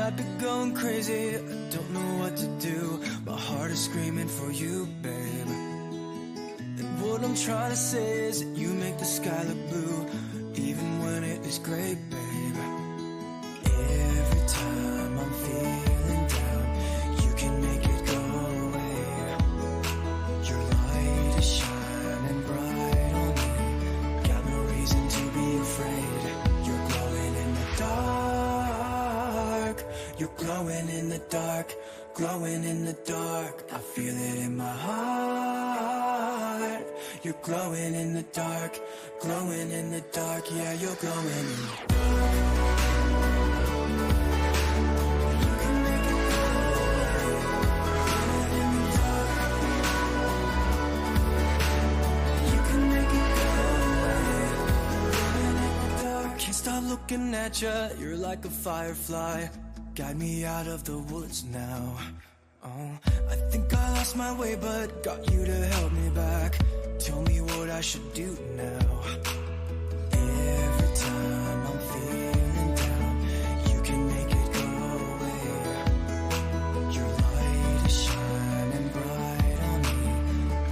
might be going crazy, I don't know what to do. My heart is screaming for you, babe. And what I'm trying to say is that you make the sky look blue, even when it is gray, babe. Every time I'm feeling down, you can make it go away. Your light is shining bright on me, got no reason to be afraid. You're glowing in the dark, you're glowing in the dark, glowing in the dark. I feel it in my heart. You're glowing in the dark, glowing in the dark. Yeah, you're glowing in the dark. Stop looking at ya, you're like a firefly. Guide me out of the woods now. Oh, I think I lost my way, but got you to help me back. Tell me what I should do now. Every time I'm feeling down, you can make it go away. Your light is shining bright on me,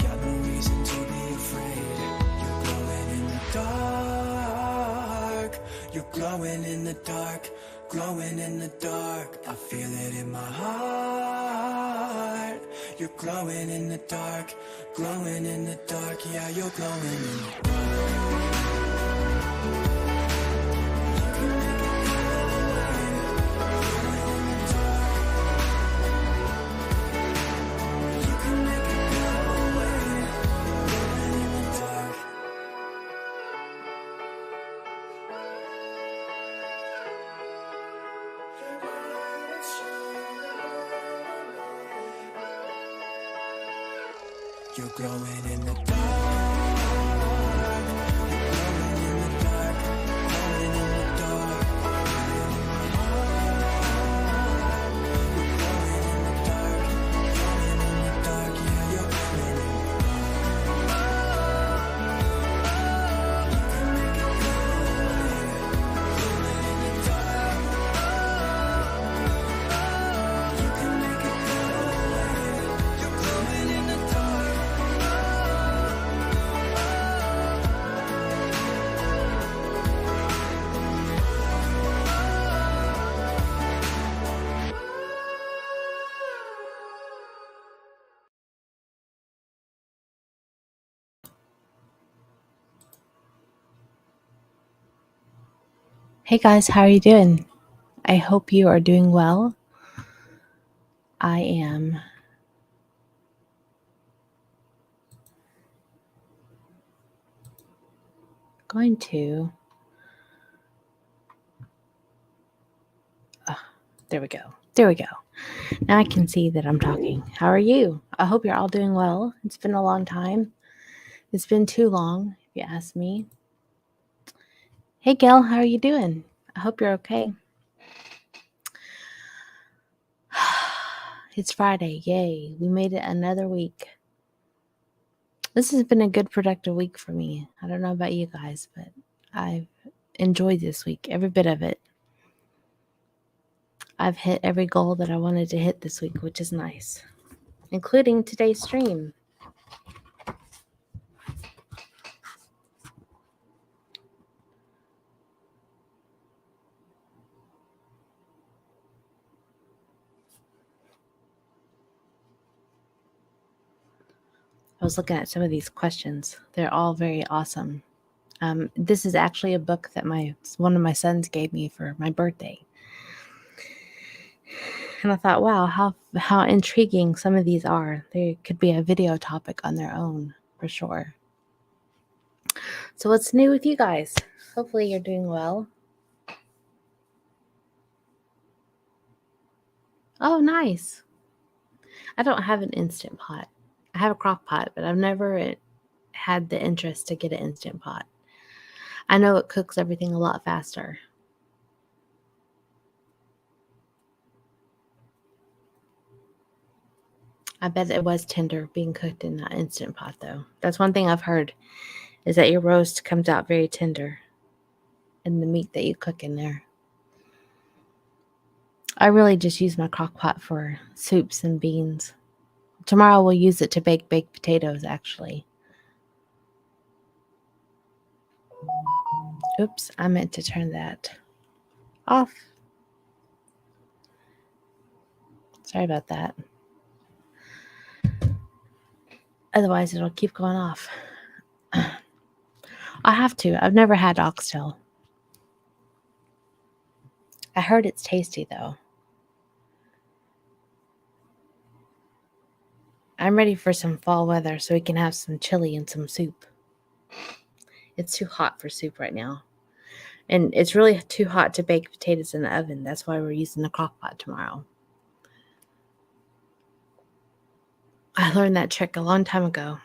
got no reason to be afraid. You're glowing in the dark, you're glowing in the dark, glowing in the dark. I feel it in my heart. You're glowing in the dark, glowing in the dark. Yeah, you're glowing in the dark. You're glowing in the dark. You're glowing in the dark. Glowing in the dark. Glowing in my heart. You're glowing in the dark. Glowing in the dark. Yeah, you're glowing in the dark. You can make it go away. Glowing in the dark. You can make it go away. You're glowing in the dark. Hey guys, how are you doing? I hope you are doing well. I am going to... There we go. There we go. Now I can see that I'm talking. How are you? I hope you're all doing well. It's been a long time. It's been too long, if you ask me. Hey Gail, how are you doing? I hope you're okay. It's Friday. Yay. We made it another week. This has been a good, productive week for me. I don't know about you guys, but I've enjoyed this week, every bit of it. I've hit every goal that I wanted to hit this week, which is nice, including today's stream. I was looking at some of these questions. They're all very awesome. This is actually a book that one of my sons gave me for my birthday. And I thought, wow, how intriguing some of these are. They could be a video topic on their own, for sure. So what's new with you guys? Hopefully you're doing well. Oh, nice. I don't have an Instant Pot. I have a crock pot, but I've never had the interest to get an Instant Pot. I know it cooks everything a lot faster. I bet it was tender being cooked in that Instant Pot, though. That's one thing I've heard, is that your roast comes out very tender in the meat that you cook in there. I really just use my crock pot for soups and beans. Tomorrow we'll use it to bake baked potatoes, actually. Oops, I meant to turn that off. Sorry about that. Otherwise, it'll keep going off. I have to. I've never had oxtail. I heard it's tasty, though. I'm ready for some fall weather so we can have some chili and some soup. It's too hot for soup right now. And it's really too hot to bake potatoes in the oven. That's why we're using the crock pot tomorrow. I learned that trick a long time ago.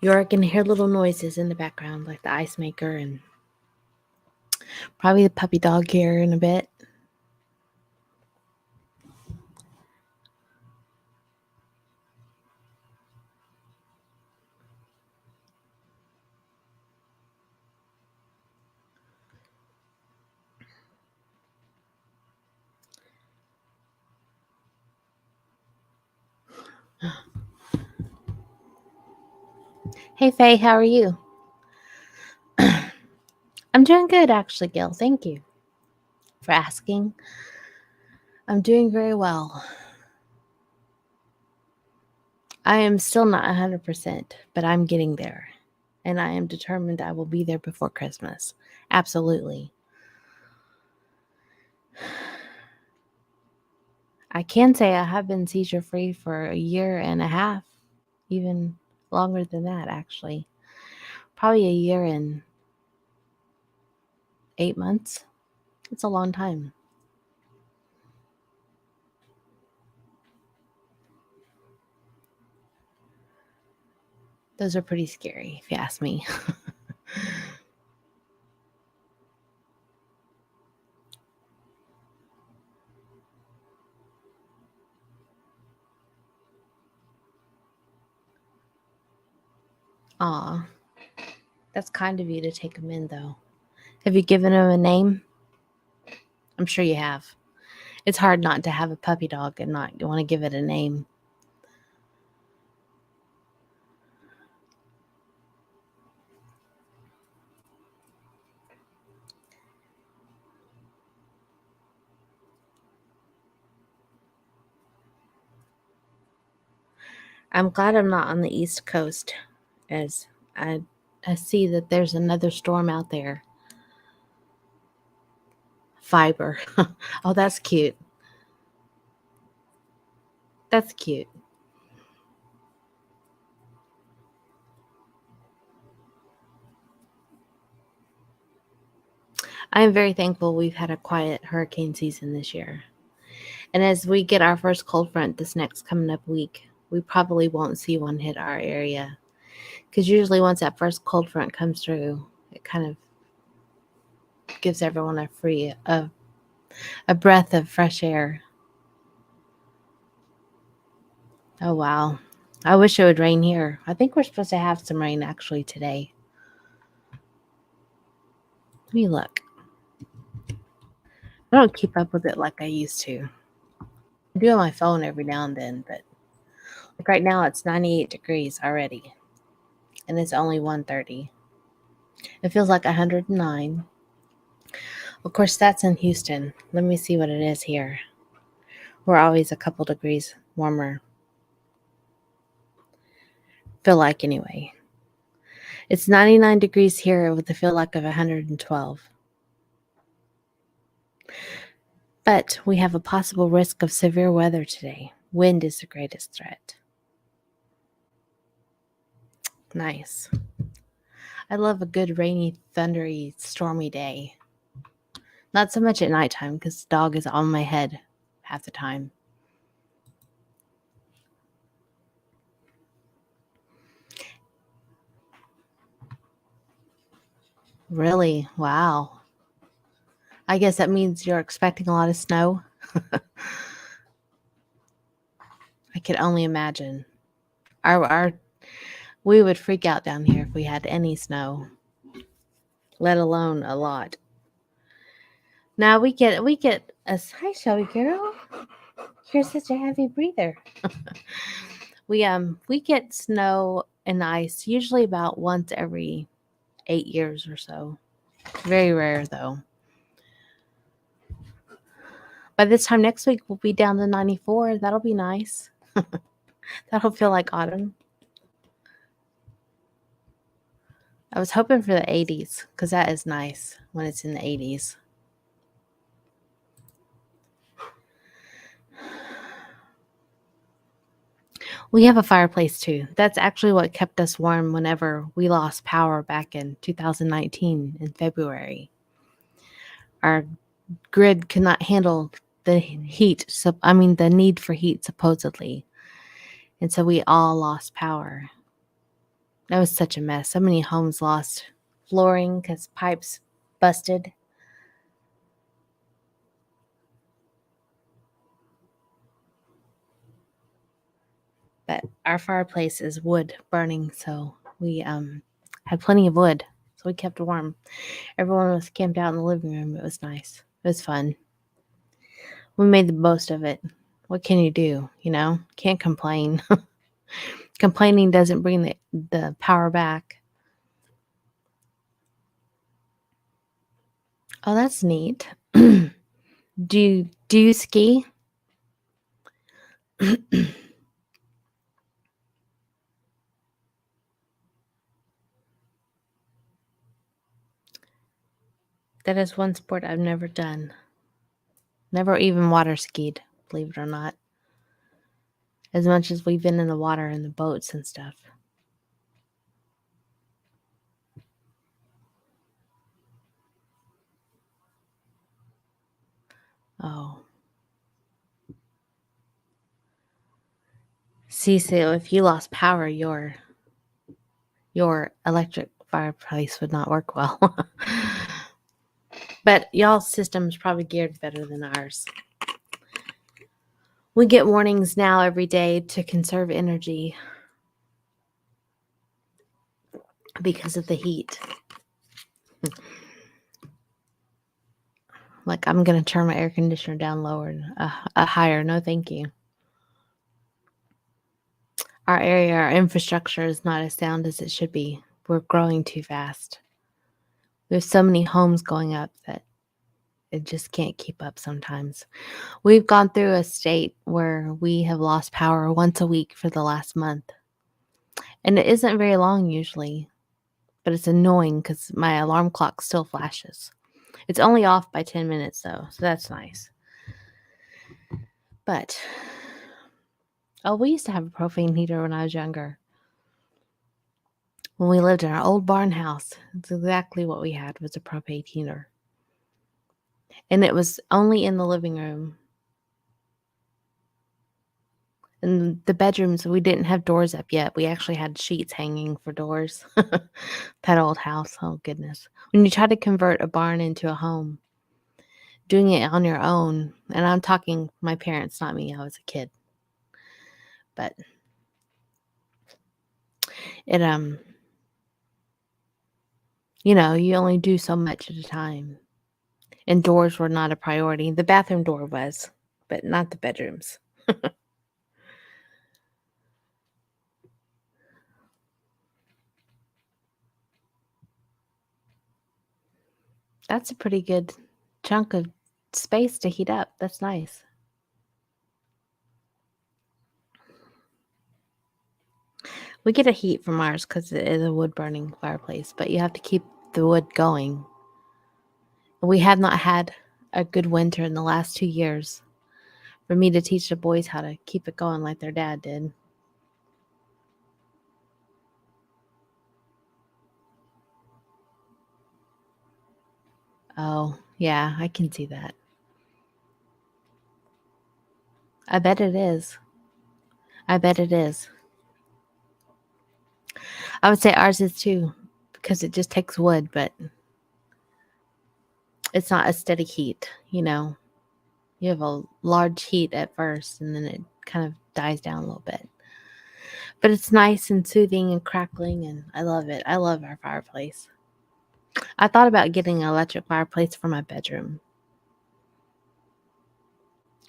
You're going to hear little noises in the background, like the ice maker and probably the puppy dog here in a bit. Hey, Faye, how are you? I'm doing good, actually, Gil. Thank you for asking. I'm doing very well. I am still not 100%, but I'm getting there. And I am determined I will be there before Christmas. Absolutely. I can say I have been seizure free for a year and a half, even longer than that, actually. Probably a year and 8 months. It's a long time. Those are pretty scary, if you ask me. Aw, that's kind of you to take them in, though. Have you given them a name? I'm sure you have. It's hard not to have a puppy dog and not want to give it a name. I'm glad I'm not on the East Coast, as I see that there's another storm out there. Fiber. Oh, that's cute. That's cute. I am very thankful we've had a quiet hurricane season this year. And as we get our first cold front this next coming up week, we probably won't see one hit our area. Because usually once that first cold front comes through, it kind of gives everyone a breath of fresh air. Oh, wow. I wish it would rain here. I think we're supposed to have some rain actually today. Let me look. I don't keep up with it like I used to. I do on my phone every now and then, but like right now it's 98 degrees already. And it's only 1:30. It feels like 109. Of course, that's in Houston. Let me see what it is here. We're always a couple degrees warmer. Feel like anyway. It's 99 degrees here with a feel like of 112. But we have a possible risk of severe weather today. Wind is the greatest threat. Nice. I love a good rainy, thundery, stormy day. Not so much at nighttime because the dog is on my head half the time. Really? Wow. I guess that means you're expecting a lot of snow. I could only imagine. Our We would freak out down here if we had any snow, let alone a lot. Now we get a hi Shelby girl. You're such a heavy breather. We get snow and ice usually about once every 8 years or so. Very rare though. By this time next week we'll be down to 94. That'll be nice. That'll feel like autumn. I was hoping for the 80s because that is nice when it's in the 80s. We have a fireplace too. That's actually what kept us warm whenever we lost power back in 2019 in February. Our grid could not handle the heat, the need for heat supposedly. And so we all lost power. That was such a mess. So many homes lost flooring because pipes busted. But our fireplace is wood burning, so we had plenty of wood, so we kept warm. Everyone was camped out in the living room. It was nice. It was fun. We made the most of it. What can you do? Can't complain. Complaining doesn't bring the power back. Oh, that's neat. Do you ski? That is one sport I've never done. Never even water skied, believe it or not. As much as we've been in the water in the boats and stuff. Oh. See, so if you lost power, your electric fireplace would not work well. But y'all's system's probably geared better than ours. We get warnings now every day to conserve energy because of the heat. Like, I'm going to turn my air conditioner down lower, higher. No, thank you. Our area, our infrastructure is not as sound as it should be. We're growing too fast. There's so many homes going up that it just can't keep up sometimes. We've gone through a state where we have lost power once a week for the last month. And it isn't very long usually, but it's annoying because my alarm clock still flashes. It's only off by 10 minutes though, so that's nice. But, we used to have a propane heater when I was younger. When we lived in our old barn house, it's exactly what we had was a propane heater. And it was only in the living room. In the bedrooms, we didn't have doors up yet. We actually had sheets hanging for doors. That old house, oh goodness. When you try to convert a barn into a home, doing it on your own, and I'm talking my parents, not me, I was a kid. But it, you only do so much at a time. And doors were not a priority. The bathroom door was, but not the bedrooms. That's a pretty good chunk of space to heat up. That's nice. We get a heat from ours because it is a wood-burning fireplace, but you have to keep the wood going. We have not had a good winter in the last 2 years for me to teach the boys how to keep it going like their dad did. Oh, yeah, I can see that. I bet it is. I bet it is. I would say ours is too, because it just takes wood, but it's not a steady heat, You have a large heat at first, and then it kind of dies down a little bit. But it's nice and soothing and crackling, and I love it. I love our fireplace. I thought about getting an electric fireplace for my bedroom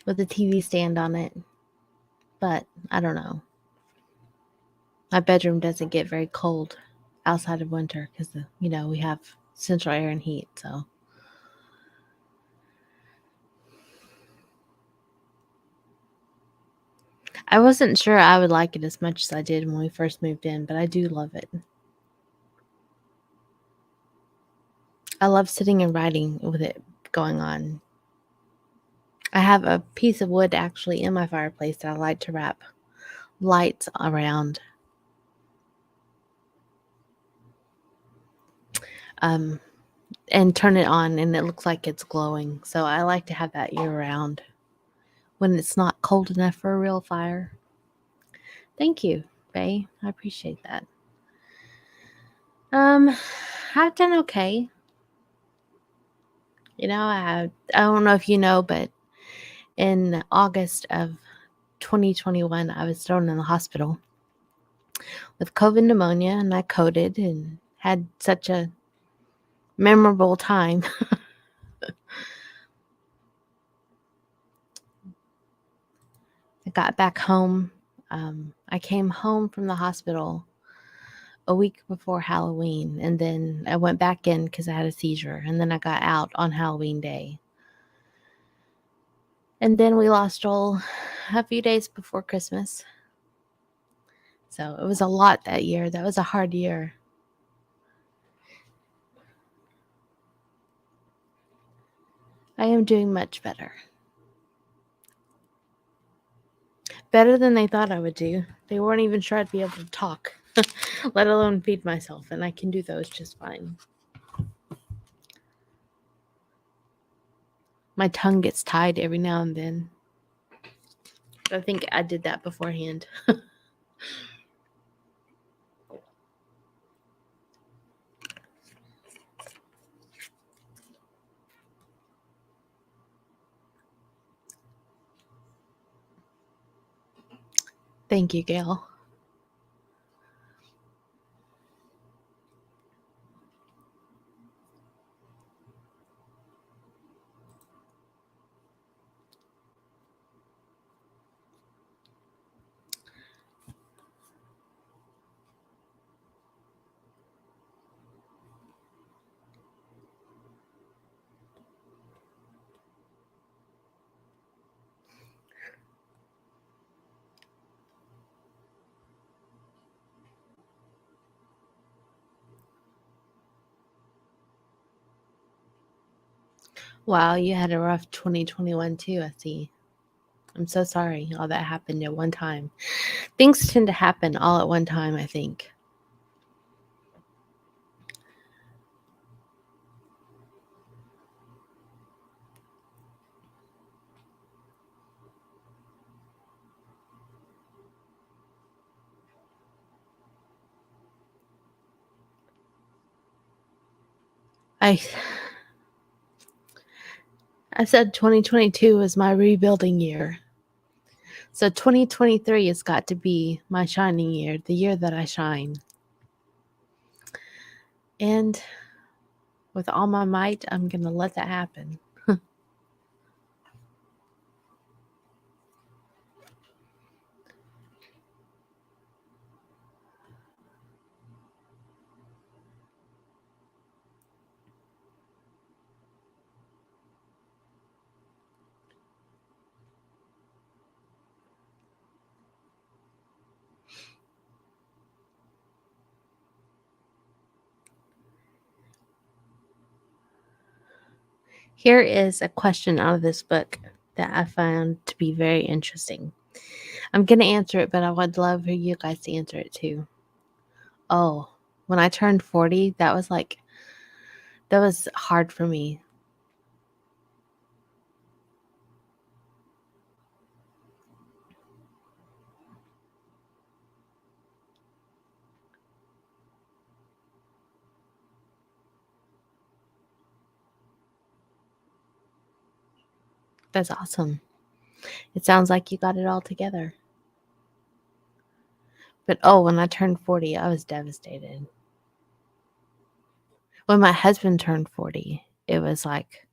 with a TV stand on it, but I don't know. My bedroom doesn't get very cold outside of winter because, we have central air and heat, so. I wasn't sure I would like it as much as I did when we first moved in, but I do love it. I love sitting and writing with it going on. I have a piece of wood actually in my fireplace that I like to wrap lights around. And turn it on and it looks like it's glowing. So I like to have that year round when it's not cold enough for a real fire. Thank you, Faye. I appreciate that. I've done okay. I don't know if you know, but in August of 2021, I was thrown in the hospital with COVID pneumonia, and I coded and had such a memorable time. I got back home. I came home from the hospital a week before Halloween, and then I went back in because I had a seizure, and then I got out on Halloween Day. And then we lost Joel a few days before Christmas. So it was a lot that year. That was a hard year. I am doing much better. Better than they thought I would do. They weren't even sure I'd be able to talk, let alone feed myself, and I can do those just fine. My tongue gets tied every now and then. I think I did that beforehand. Thank you, Gail. Wow, you had a rough 2021 too, I see. I'm so sorry all that happened at one time. Things tend to happen all at one time, I think. I said 2022 is my rebuilding year. So 2023 has got to be my shining year, the year that I shine. And with all my might, I'm going to let that happen. Here is a question out of this book that I found to be very interesting. I'm going to answer it, but I would love for you guys to answer it too. Oh, when I turned 40, that was hard for me. That's awesome. It sounds like you got it all together. But when I turned 40, I was devastated. When my husband turned 40, it was like,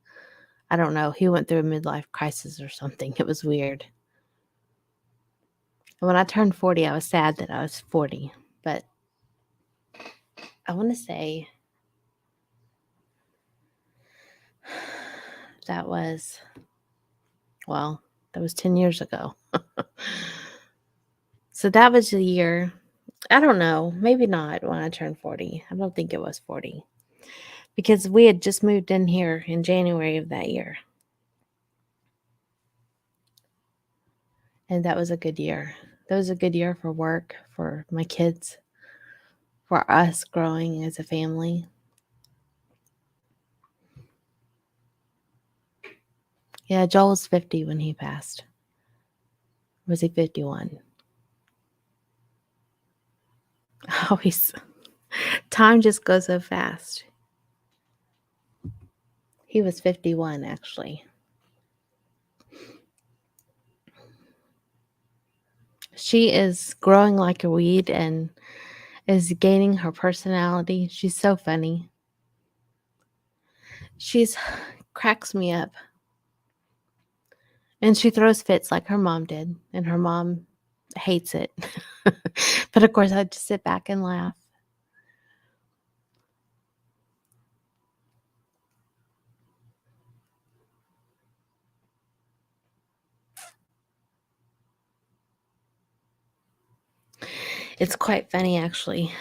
I don't know, he went through a midlife crisis or something. It was weird. And when I turned 40, I was sad that I was 40. But I want to say that was 10 years ago. So that was the year, I don't know, maybe not when I turned 40. I don't think it was 40. Because we had just moved in here in January of that year. And that was a good year. That was a good year for work, for my kids, for us growing as a family. Yeah, Joel was 50 when he passed. Was he 51? Always. Time just goes so fast. He was 51, actually. She is growing like a weed and is gaining her personality. She's so funny. She's cracks me up. And she throws fits like her mom did. And her mom hates it. But of course, I just sit back and laugh. It's quite funny, actually.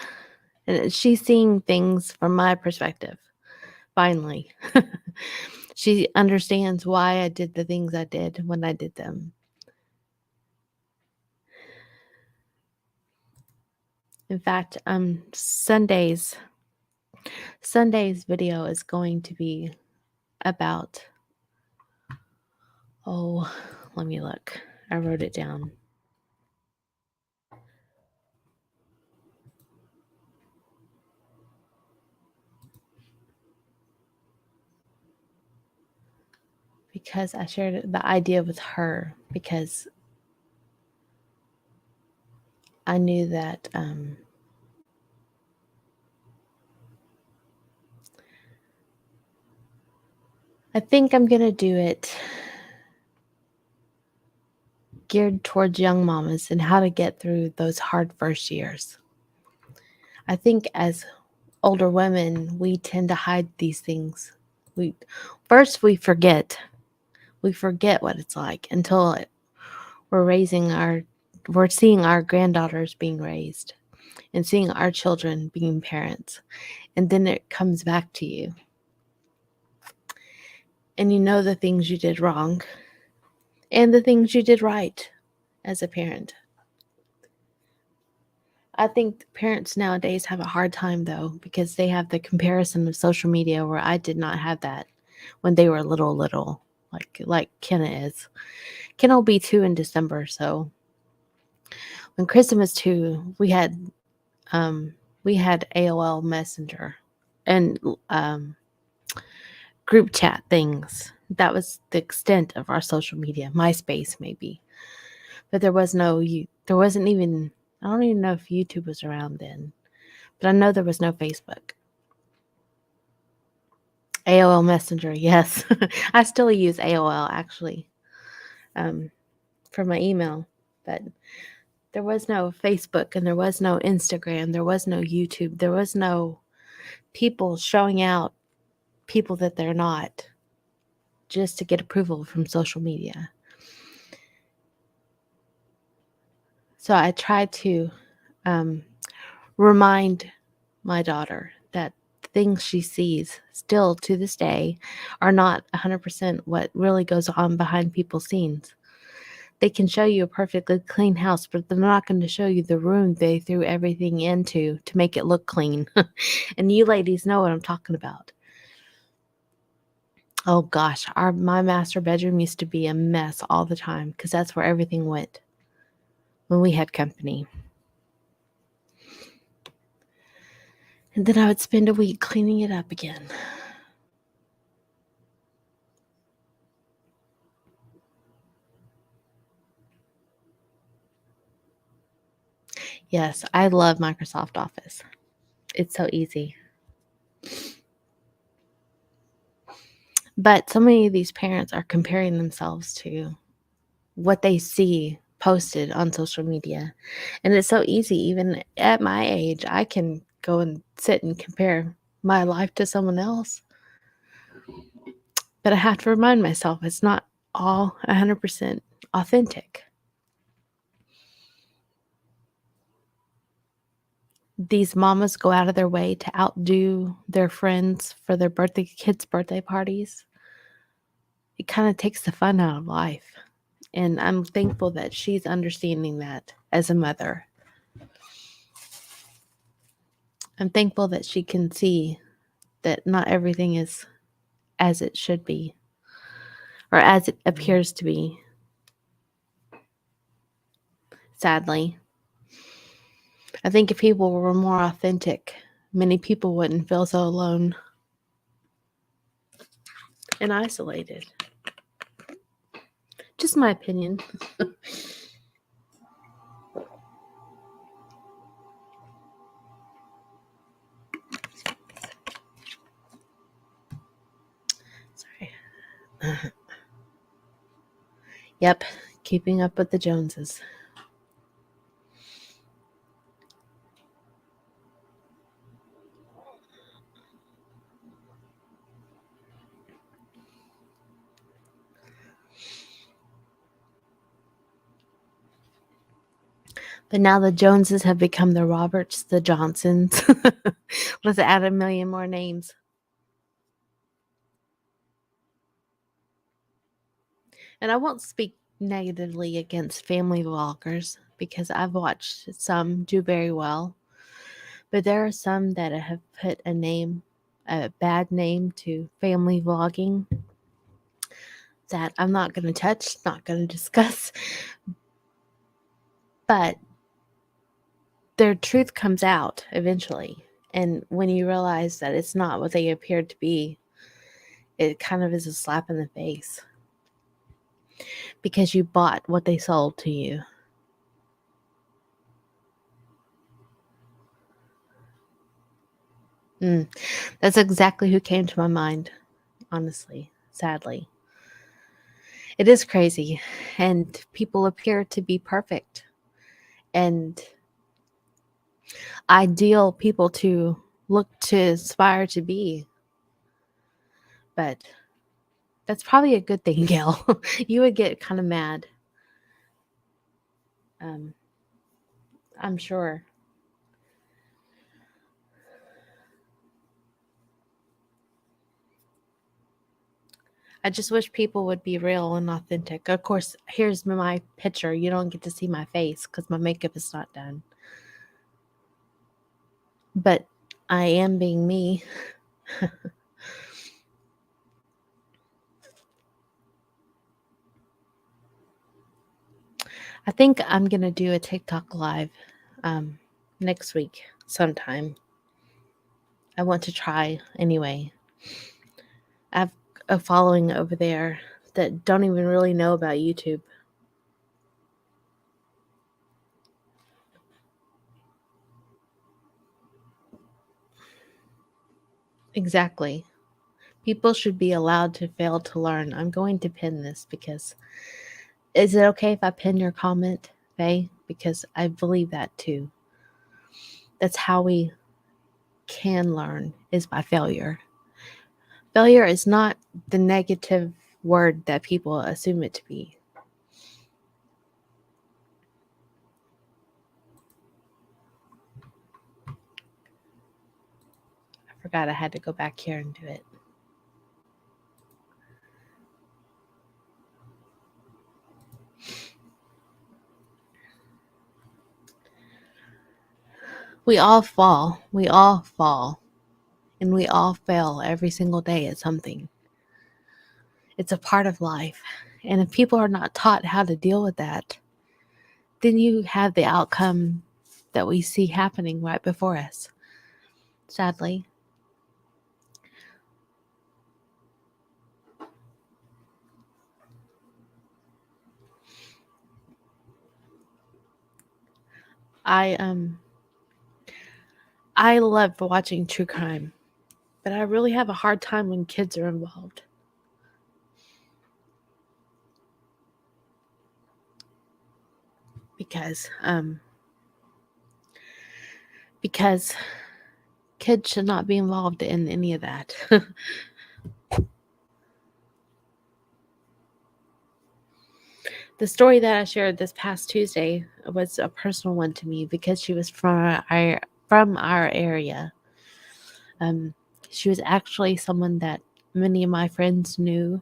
And she's seeing things from my perspective, finally. She understands why I did the things I did when I did them. In fact, Sunday's video is going to be about, let me look. I wrote it down. Because I shared the idea with her because I knew that I think I'm going to do it geared towards young mamas and how to get through those hard first years. I think as older women, we tend to hide these things. We forget. We forget what it's like until we're seeing our granddaughters being raised and seeing our children being parents. And then it comes back to you. And you know the things you did wrong and the things you did right as a parent. I think parents nowadays have a hard time, though, because they have the comparison of social media where I did not have that when they were little, like Kenna is. Kenna will be 2 in December, so when Kristen was 2, we had AOL Messenger and group chat things. That was the extent of our social media. MySpace, maybe. But there wasn't even, I don't even know if YouTube was around then. But I know there was no Facebook. AOL Messenger, yes. I still use AOL, actually, for my email. But there was no Facebook and there was no Instagram. There was no YouTube. There was no people showing out people that they're not just to get approval from social media. So I tried to remind my daughter that the things she sees still to this day are not 100% what really goes on behind people's scenes. They can show you a perfectly clean house, but they're not going to show you the room they threw everything into to make it look clean. And you ladies know what I'm talking about. Oh gosh, my master bedroom used to be a mess all the time because that's where everything went when we had company. And then I would spend a week cleaning it up again. Yes, I love Microsoft Office. It's so easy. But so many of these parents are comparing themselves to what they see posted on social media. And it's so easy, even at my age, I can go and sit and compare my life to someone else. But I have to remind myself it's not all 100% authentic. These mamas go out of their way to outdo their friends for their kids' birthday parties. It kind of takes the fun out of life. And I'm thankful that she's understanding that as a mother. I'm thankful that she can see that not everything is as it should be or as it appears to be. Sadly, I think if people were more authentic, many people wouldn't feel so alone and isolated. Just my opinion. Sorry. Yep, keeping up with the Joneses. But now the Joneses have become the Roberts, the Johnsons. Let's add a million more names. And I won't speak negatively against family vloggers because I've watched some do very well. But there are some that have put a bad name to family vlogging that I'm not going to touch, not going to discuss. But their truth comes out eventually. And when you realize that it's not what they appeared to be, it kind of is a slap in the face. Because you bought what they sold to you. That's exactly who came to my mind, honestly, sadly. It is crazy, and people appear to be perfect and ideal people to look to aspire to be. But that's probably a good thing, Gail. You would get kind of mad. I'm sure. I just wish people would be real and authentic. Of course, here's my picture. You don't get to see my face because my makeup is not done. But I am being me. I think I'm going to do a TikTok live next week sometime. I want to try anyway. I have a following over there that don't even really know about YouTube. Exactly. People should be allowed to fail to learn. I'm going to pin this because is it okay if I pin your comment, Faye? Because I believe that too. That's how we can learn is by failure. Failure is not the negative word that people assume it to be. I forgot I had to go back here and do it. We all fall. We all fall. And we all fail every single day at something. It's a part of life. And if people are not taught how to deal with that, then you have the outcome that we see happening right before us. Sadly. I love watching true crime, but I really have a hard time when kids are involved. Because kids should not be involved in any of that. The story that I shared this past Tuesday was a personal one to me because she was from our area. Um, she was actually someone that many of my friends knew,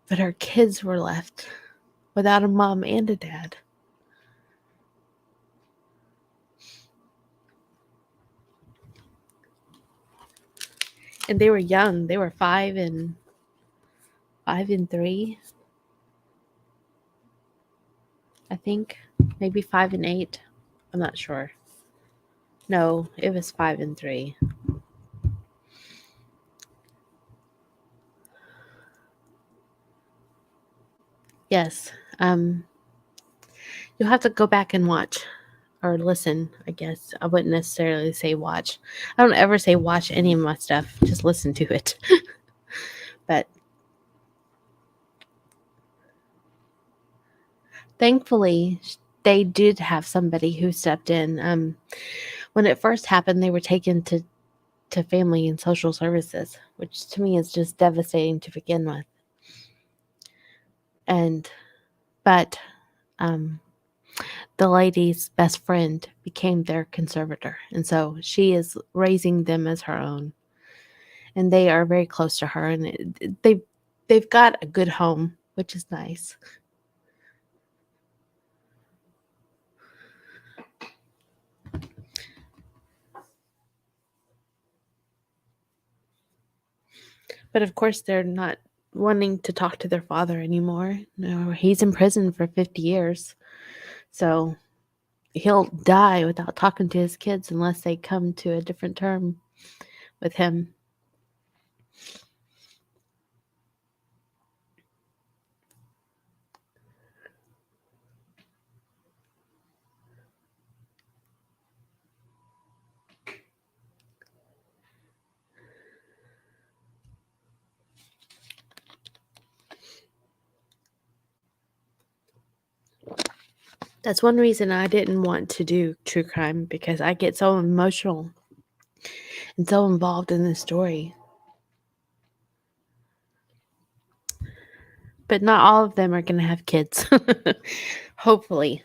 but her kids were left without a mom and a dad. And they were young. They were 5 and 3. I think maybe 5 and 8. I'm not sure. No, it was 5 and 3. Yes. You'll have to go back and watch or listen, I guess. I wouldn't necessarily say watch. I don't ever say watch any of my stuff. Just listen to it. But thankfully, they did have somebody who stepped in. When it first happened, they were taken to family and social services, which to me is just devastating to begin with. But the lady's best friend became their conservator, and so she is raising them as her own. And they are very close to her, and they've got a good home, which is nice. But of course, they're not wanting to talk to their father anymore. No, he's in prison for 50 years. So he'll die without talking to his kids unless they come to a different term with him. That's one reason I didn't want to do true crime, because I get so emotional and so involved in the story. But not all of them are going to have kids. Hopefully.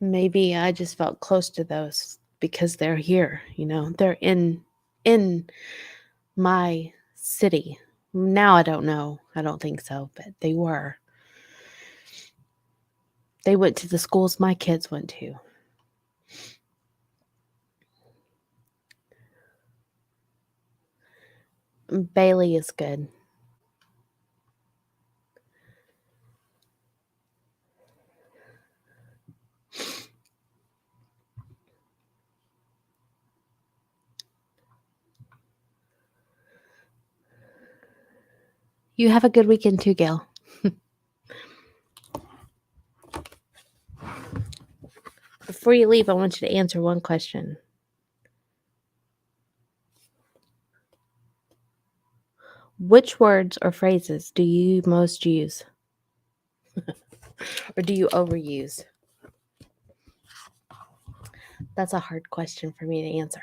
Maybe I just felt close to those because they're here, they're in my city. Now I don't know. I don't think so, but they were. They went to the schools my kids went to. Bailey is good. You have a good weekend too, Gail. Before you leave, I want you to answer one question. Which words or phrases do you most use? Or do you overuse? That's a hard question for me to answer.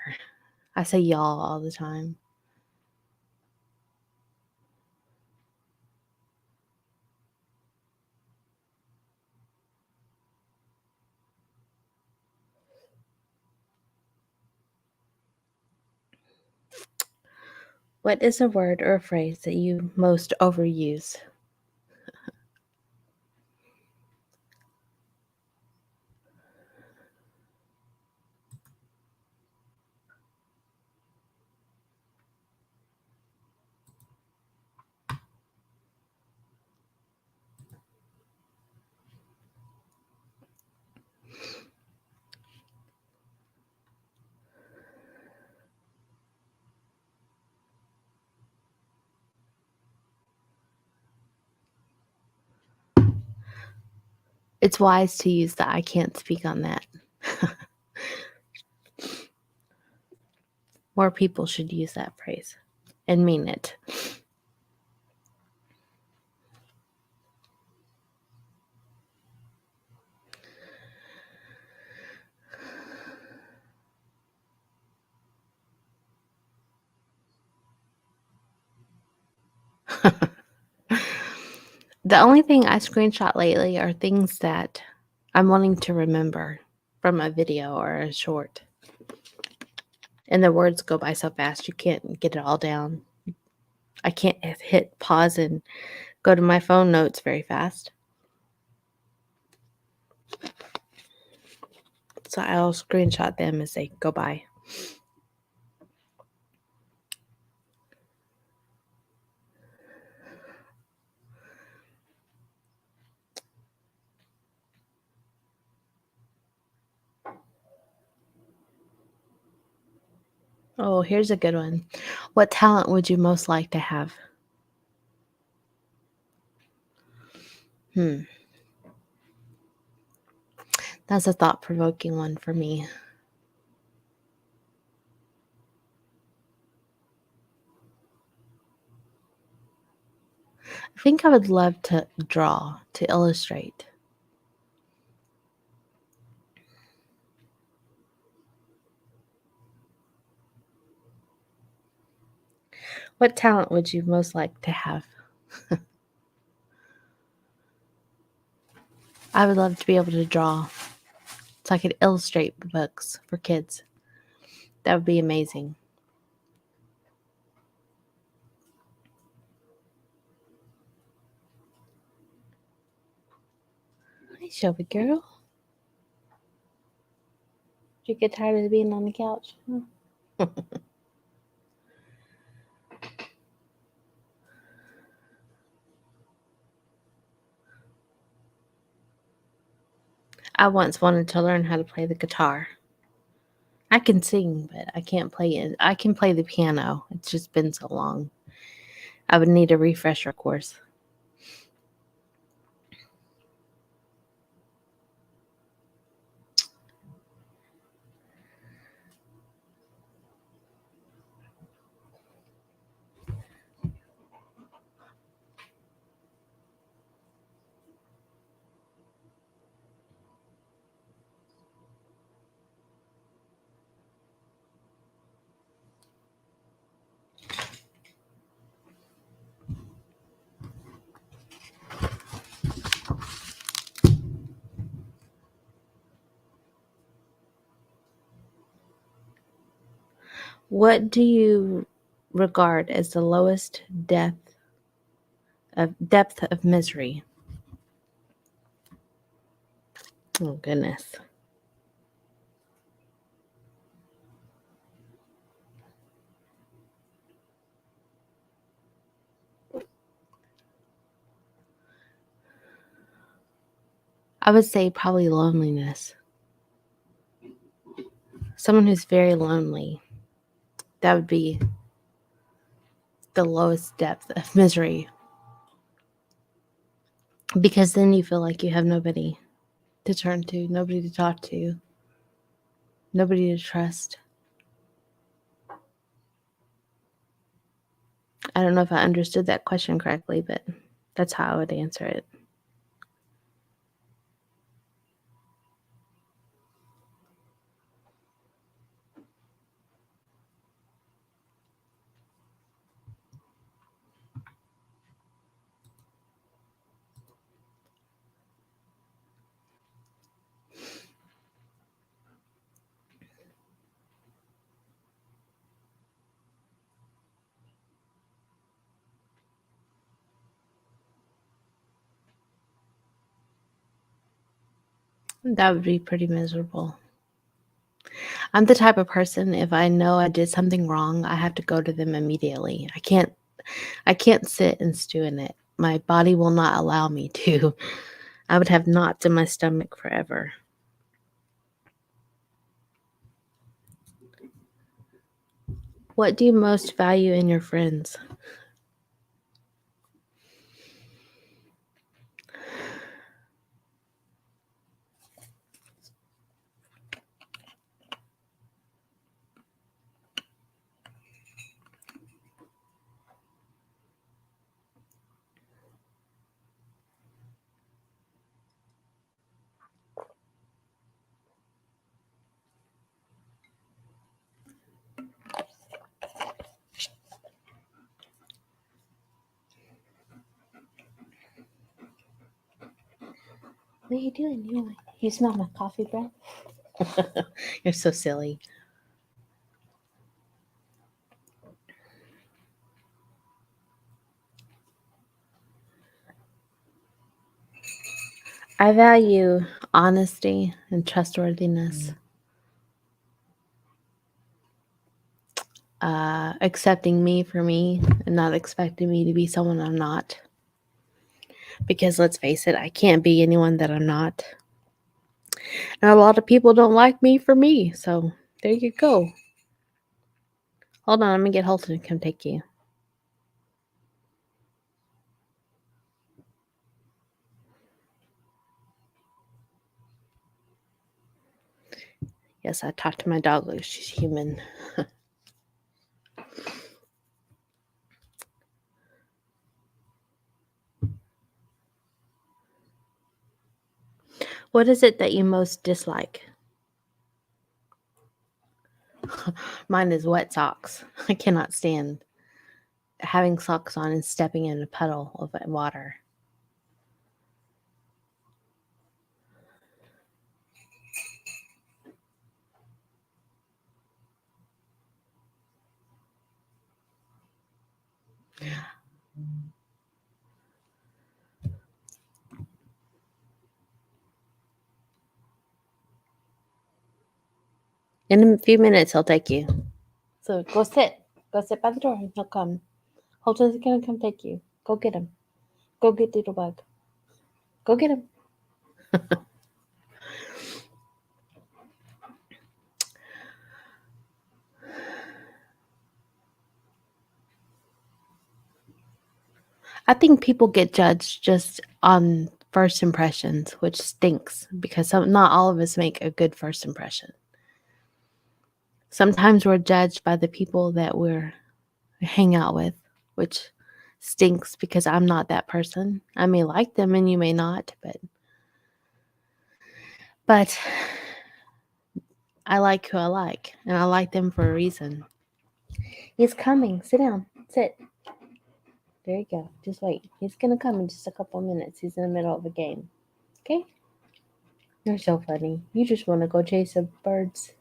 I say y'all all the time. What is a word or a phrase that you most overuse? It's wise to use the I can't speak on that. More people should use that phrase and mean it. The only thing I screenshot lately are things that I'm wanting to remember from a video or a short. And the words go by so fast, you can't get it all down. I can't hit pause and go to my phone notes very fast. So I'll screenshot them as they go by. Oh, here's a good one. What talent would you most like to have? That's a thought-provoking one for me. I think I would love to draw, to illustrate. What talent would you most like to have? I would love to be able to draw so I could illustrate books for kids. That would be amazing. Hi, Shelby girl. Did you get tired of being on the couch? I once wanted to learn how to play the guitar. I can sing, but I can't play it. I can play the piano. It's just been so long. I would need a refresher course. What do you regard as the lowest depth of misery? Oh goodness. I would say probably loneliness. Someone who's very lonely. That would be the lowest depth of misery. Because then you feel like you have nobody to turn to, nobody to talk to, nobody to trust. I don't know if I understood that question correctly, but that's how I would answer it. That would be pretty miserable. I'm the type of person, if I know I did something wrong, I have to go to them immediately. I can't sit and stew in it. My body will not allow me to. I would have knots in my stomach forever. What do you most value in your friends? What are you doing? You smell my coffee breath? You're so silly. I value honesty and trustworthiness, accepting me for me and not expecting me to be someone I'm not. Because let's face it, I can't be anyone that I'm not. And a lot of people don't like me for me. So there you go. Hold on, I'm going to get Holton to come take you. Yes, I talked to my dog like she's human. What is it that you most dislike? Mine is wet socks. I cannot stand having socks on and stepping in a puddle of water. In a few minutes, he'll take you. So go sit. Go sit by the door and he'll come. Holton's going to come take you. Go get him. Go get Doodlebug. Go get him. I think people get judged just on first impressions, which stinks because not all of us make a good first impression. Sometimes we're judged by the people that we're hang out with, which stinks because I'm not that person. I may like them and you may not, but I like who I like, and I like them for a reason. He's coming. Sit down. Sit. There you go. Just wait. He's going to come in just a couple minutes. He's in the middle of a game. Okay? You're so funny. You just want to go chase the birds.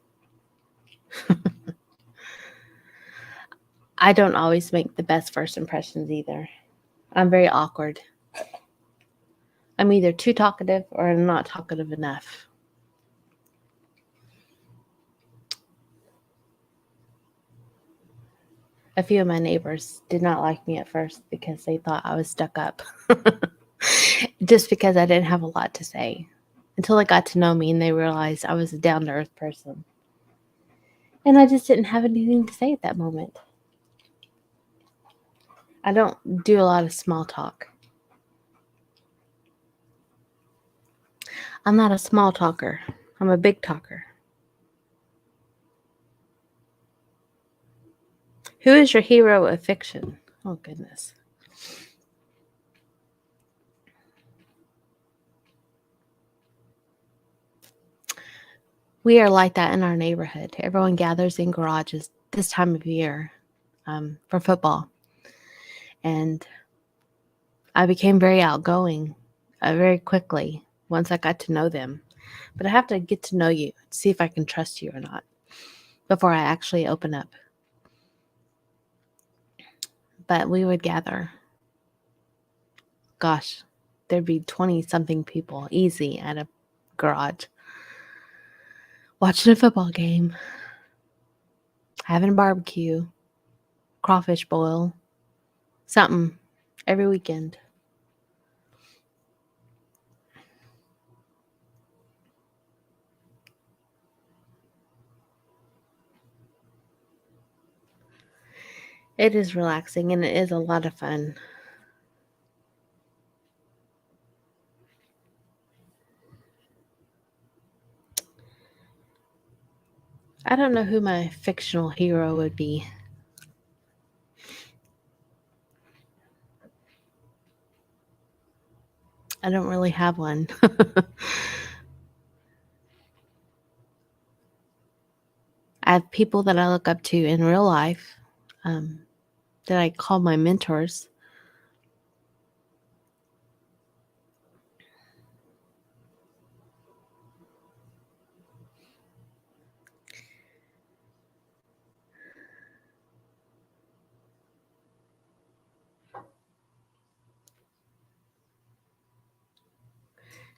I don't always make the best first impressions either. I'm very awkward. I'm either too talkative or I'm not talkative enough. A few of my neighbors did not like me at first because they thought I was stuck up. Just because I didn't have a lot to say. Until they got to know me and they realized I was a down-to-earth person. And I just didn't have anything to say at that moment. I don't do a lot of small talk. I'm not a small talker. I'm a big talker. Who is your hero of fiction? Oh, goodness. We are like that in our neighborhood. Everyone gathers in garages this time of year for football. And I became very outgoing very quickly once I got to know them. But I have to get to know you, see if I can trust you or not, before I actually open up. But we would gather. Gosh, there'd be 20-something people easy at a garage, watching a football game, having a barbecue, crawfish boil, something every weekend. It is relaxing and it is a lot of fun. I don't know who my fictional hero would be. I don't really have one. I have people that I look up to in real life that I call my mentors.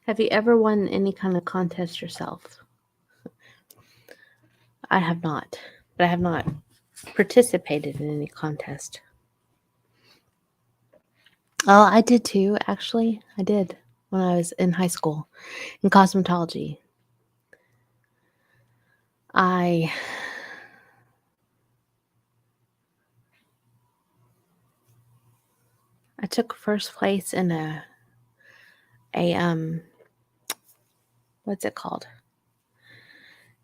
Have you ever won any kind of contest yourself? I have not, but I have not participated in any contest. Oh, I did too, actually. I did when I was in high school in cosmetology. I took first place in a what's it called?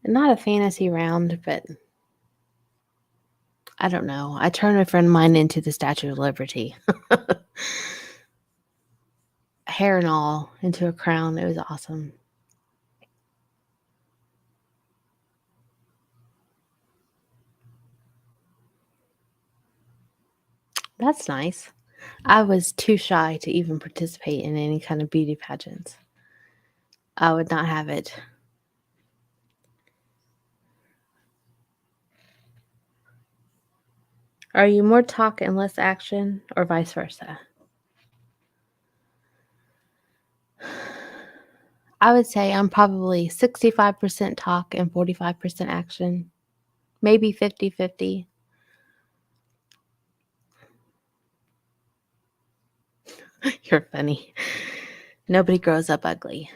Not a fantasy round, but I don't know. I turned a friend of mine into the Statue of Liberty. Hair and all, into a crown. It was awesome. That's nice. I was too shy to even participate in any kind of beauty pageants. I would not have it. Are you more talk and less action, or vice versa? I would say I'm probably 65% talk and 45% action. Maybe 50-50. You're funny. Nobody grows up ugly.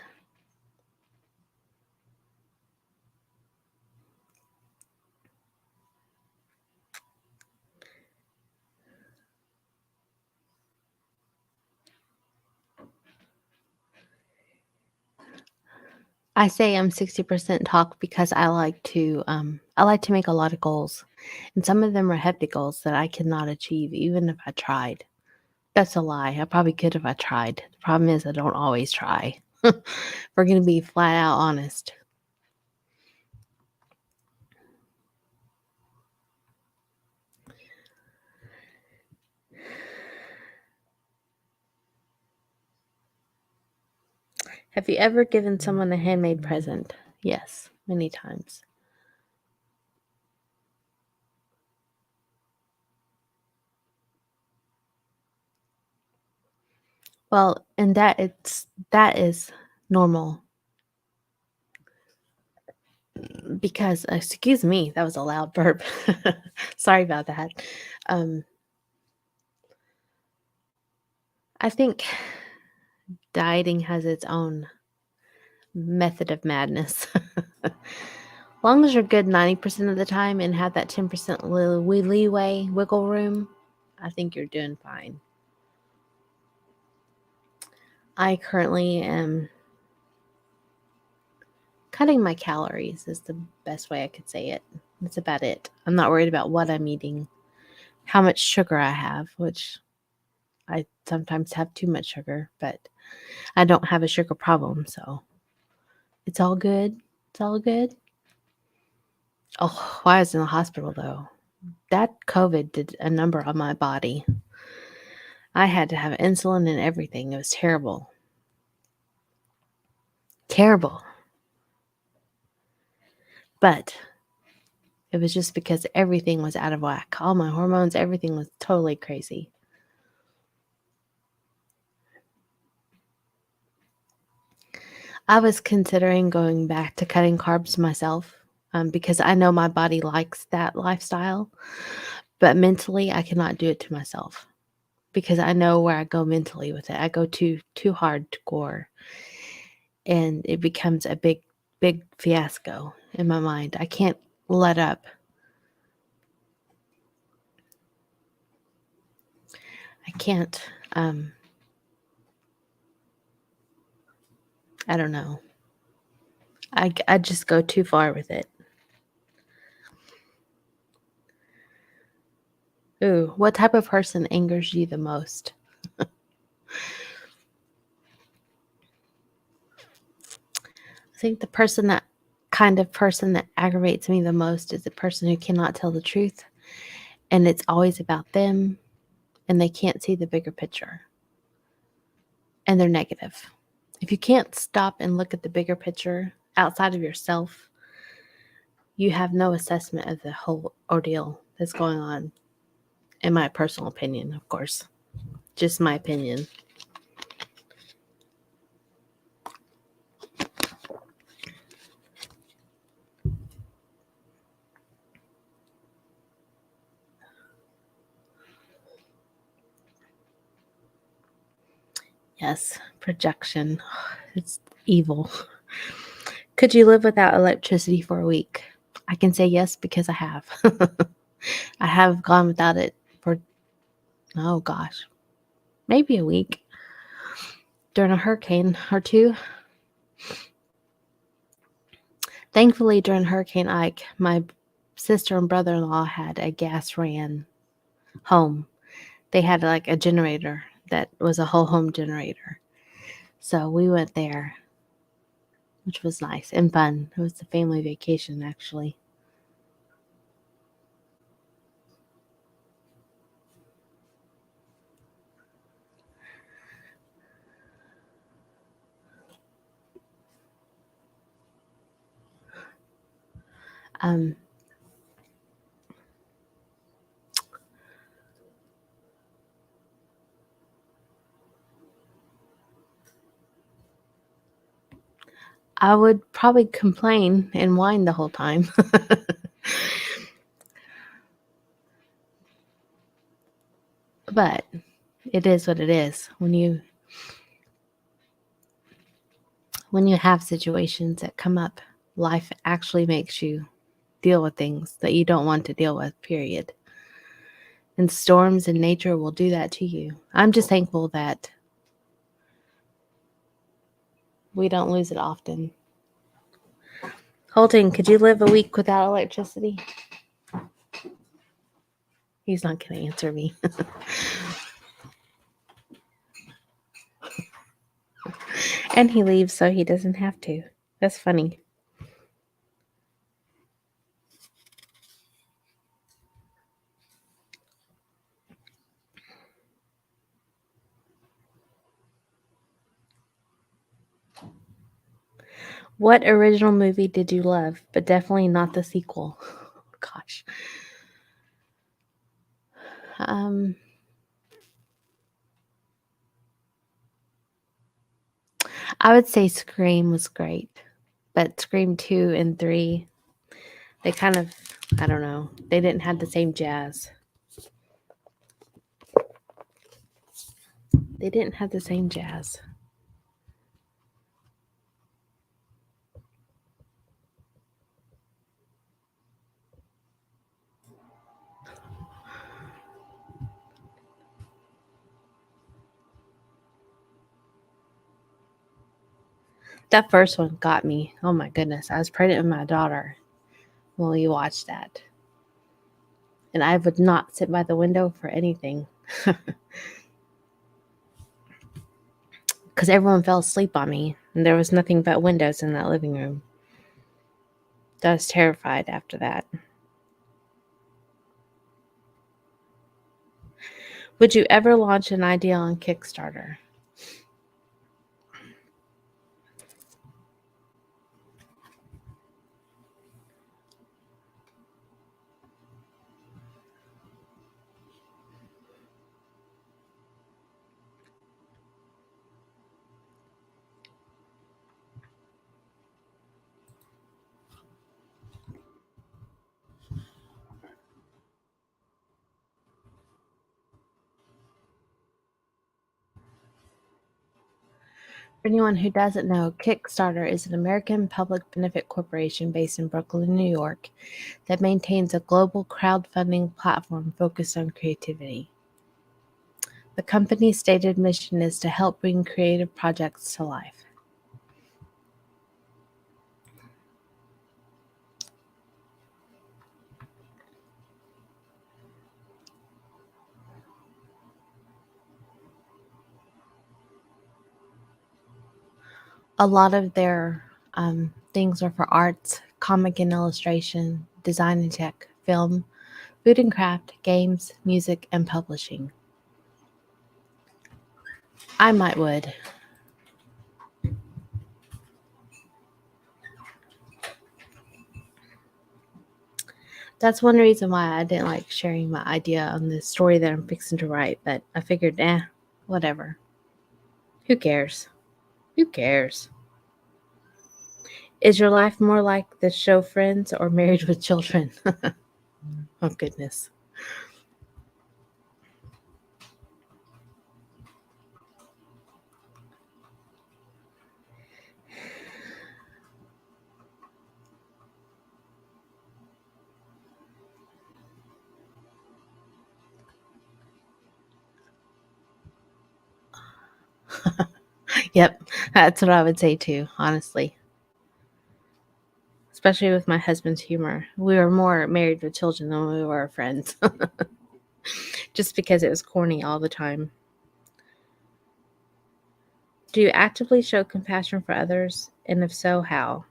I say I'm 60% talk because I like to make a lot of goals. And some of them are hefty goals that I cannot achieve even if I tried. That's a lie. I probably could if I tried. The problem is I don't always try. We're going to be flat out honest. Have you ever given someone a handmade present? Yes, many times. Well, and that is normal. Because excuse me, that was a loud burp. Sorry about that. I think dieting has its own method of madness. Long as you're good 90% of the time and have that 10% leeway, wiggle room, I think you're doing fine. I currently am cutting my calories is the best way I could say it. That's about it. I'm not worried about what I'm eating, how much sugar I have, which I sometimes have too much sugar, but I don't have a sugar problem, so it's all good. It's all good. Oh, while I was in the hospital, though, that COVID did a number on my body. I had to have insulin and everything. It was terrible. Terrible. But it was just because everything was out of whack. All my hormones, everything was totally crazy. I was considering going back to cutting carbs myself because I know my body likes that lifestyle. But mentally, I cannot do it to myself because I know where I go mentally with it. I go too hardcore, and it becomes a big fiasco in my mind. I can't let up. I can't. I don't know. I just go too far with it. Ooh, what type of person angers you the most? I think the kind of person that aggravates me the most is the person who cannot tell the truth, and it's always about them, and they can't see the bigger picture, and they're negative. If you can't stop and look at the bigger picture outside of yourself, you have no assessment of the whole ordeal that's going on, in my personal opinion, of course. Just my opinion. Yes, projection. It's evil. Could you live without electricity for a week? I can say yes because I have. I have gone without it for, oh gosh, maybe a week during a hurricane or two. Thankfully, during Hurricane Ike, my sister and brother in law had a gas ran home. They had like a generator that was a whole home generator. So we went there, which was nice and fun. It was a family vacation, actually. Um, I would probably complain and whine the whole time. But it is what it is. When you have situations that come up, life actually makes you deal with things that you don't want to deal with, period. And storms and nature will do that to you. I'm just thankful that we don't lose it often. Holton, could you live a week without electricity? He's not going to answer me. And he leaves so he doesn't have to. That's funny. What original movie did you love, but definitely not the sequel? Gosh. I would say Scream was great, but Scream 2 and 3, they kind of, I don't know, they didn't have the same jazz. They didn't have the same jazz. That first one got me. Oh my goodness. I was pregnant with my daughter when we watched that. And I would not sit by the window for anything. Because everyone fell asleep on me. And there was nothing but windows in that living room. I was terrified after that. Would you ever launch an idea on Kickstarter? For anyone who doesn't know, Kickstarter is an American public benefit corporation based in Brooklyn, New York, that maintains a global crowdfunding platform focused on creativity. The company's stated mission is to help bring creative projects to life. A lot of their things are for arts, comic and illustration, design and tech, film, food and craft, games, music, and publishing. I might would. That's one reason why I didn't like sharing my idea on the story that I'm fixing to write, but I figured, whatever. Who cares? Who cares? Is your life more like the show Friends or Married with Children? Oh, goodness. Yep, that's what I would say too, honestly. Especially with my husband's humor. We were more married with children than we were friends. Just because it was corny all the time. Do you actively show compassion for others? And if so, how?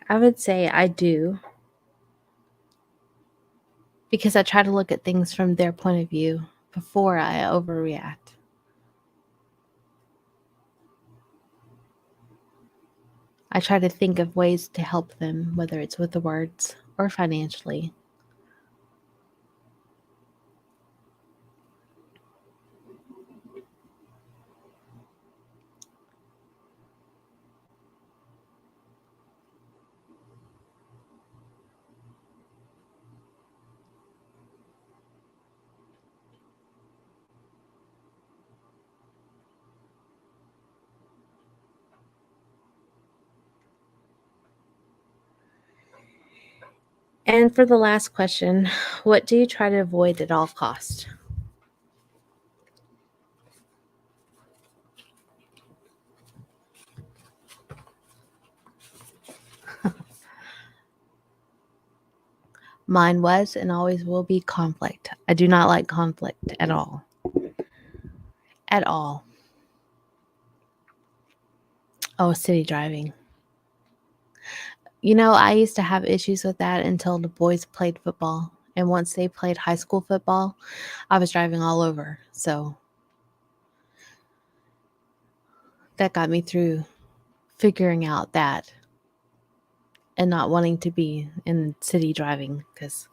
I would say I do because I try to look at things from their point of view before I overreact. I try to think of ways to help them, whether it's with the words or financially. And for the last question, what do you try to avoid at all cost? Mine was and always will be conflict. I do not like conflict at all. At all. Oh, city driving. I used to have issues with that until the boys played football. And once they played high school football, I was driving all over. So that got me through figuring out that and not wanting to be in city driving because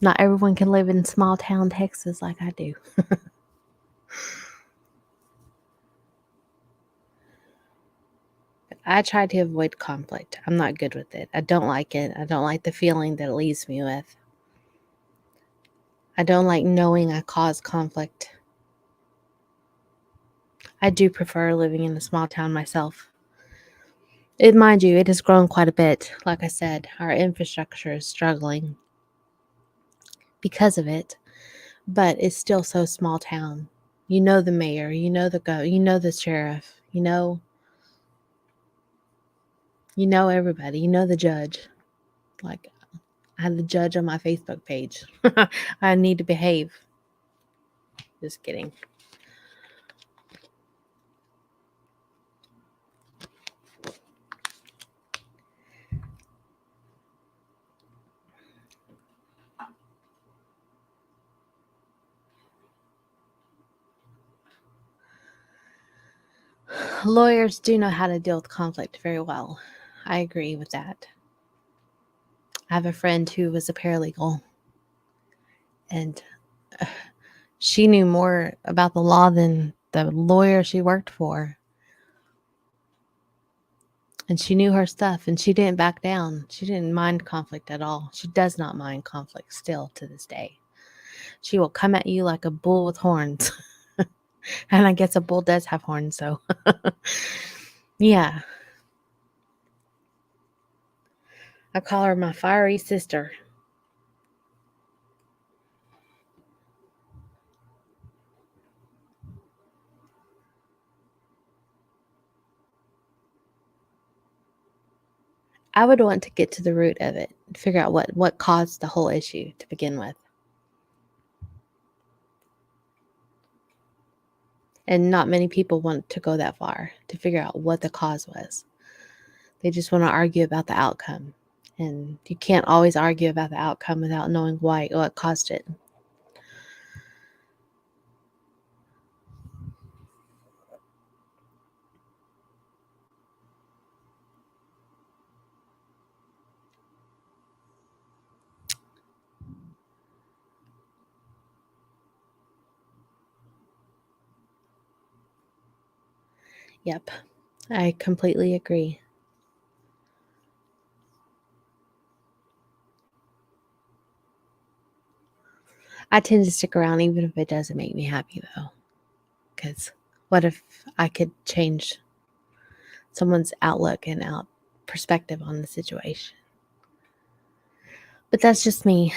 not everyone can live in small town Texas like I do. I try to avoid conflict. I'm not good with it. I don't like it. I don't like the feeling that it leaves me with. I don't like knowing I cause conflict. I do prefer living in a small town myself. Mind you, it has grown quite a bit. Like I said, our infrastructure is struggling because of it, but it's still so small town. You know the mayor, you know the sheriff, you know everybody, you know the judge. Like I have the judge on my Facebook page. I need to behave. Just kidding. Lawyers do know how to deal with conflict very well. I agree with that. I have a friend who was a paralegal, and she knew more about the law than the lawyer she worked for. And she knew her stuff, and she didn't back down. She didn't mind conflict at all. She does not mind conflict still to this day. She will come at you like a bull with horns. And I guess a bull does have horns, so yeah. I call her my fiery sister. I would want to get to the root of it, figure out what caused the whole issue to begin with. And not many people want to go that far to figure out what the cause was. They just want to argue about the outcome. And you can't always argue about the outcome without knowing what caused it. Yep, I completely agree. I tend to stick around even if it doesn't make me happy, though. Because what if I could change someone's outlook and perspective on the situation? But that's just me.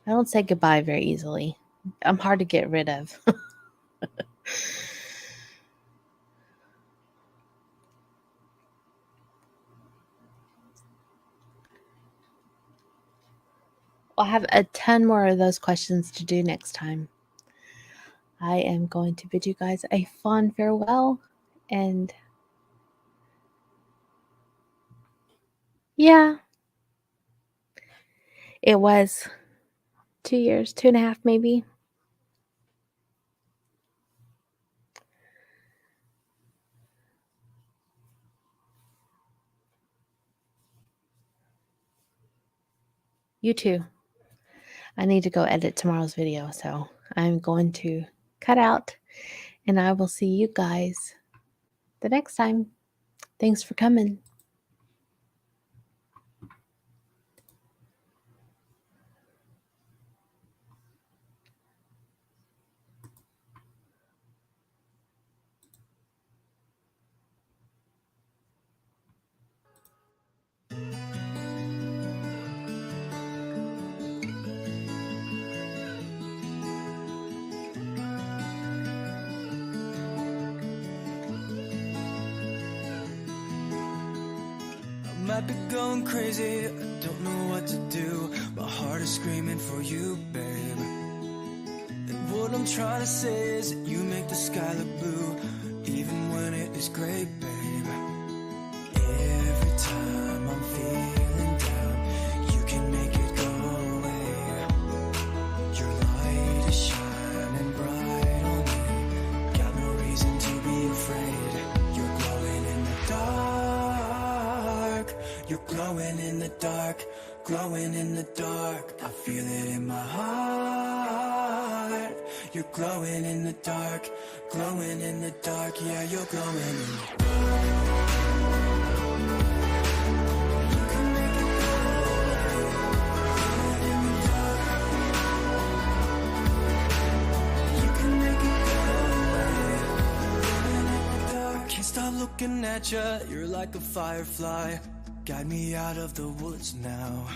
I don't say goodbye very easily. I'm hard to get rid of. I'll have a ton more of those questions to do next time. I am going to bid you guys a fond farewell. And yeah, it was 2 years, 2.5 maybe. You too. I need to go edit tomorrow's video, so I'm going to cut out, and I will see you guys the next time. Thanks for coming. I might be going crazy, I don't know what to do. My heart is screaming for you, babe. And what I'm trying to say is that you make the sky look blue, even when it is gray, babe. Every time I'm feeling down, you can make it go away. Your light is shining bright on me, got no reason to be afraid. You're glowing in the dark, you're glowing in the dark, glowing in the dark. I feel it in my heart. You're glowing in the dark, glowing in the dark. Yeah, you're glowing in the dark. You can make it go away. Glowing in the dark. You can make it go away. Glowing in the dark. Can't stop looking at you, you're like a firefly. Guide me out of the woods now.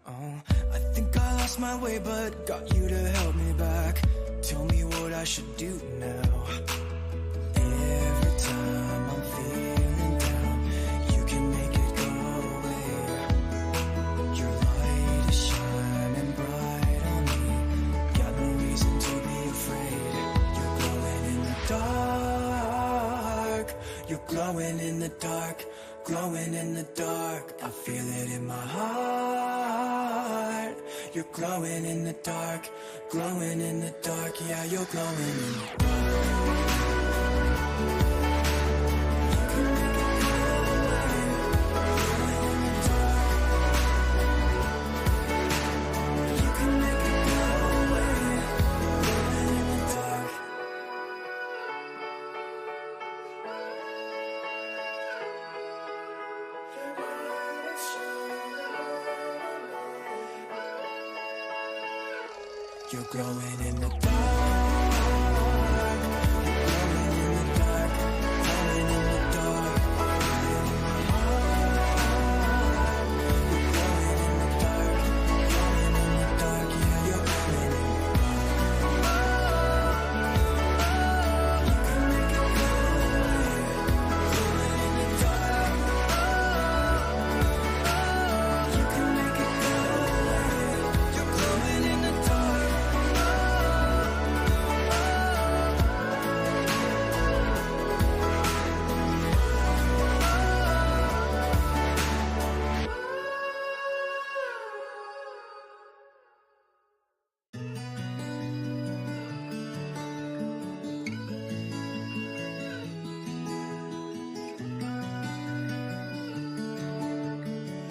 Oh, I think I lost my way, but got you to help me back. Tell me what I should do now. Every time I'm feeling down, you can make it go away. Your light is shining bright on me, got no reason to be afraid. You're glowing in the dark, you're glowing in the dark, glowing in the dark. I feel it in my heart. You're glowing in the dark, glowing in the dark. Yeah, you're glowing in the dark. You can make it go away. Glowing in the dark. You can make it go away. Glowing in the dark. You're glowing in the dark.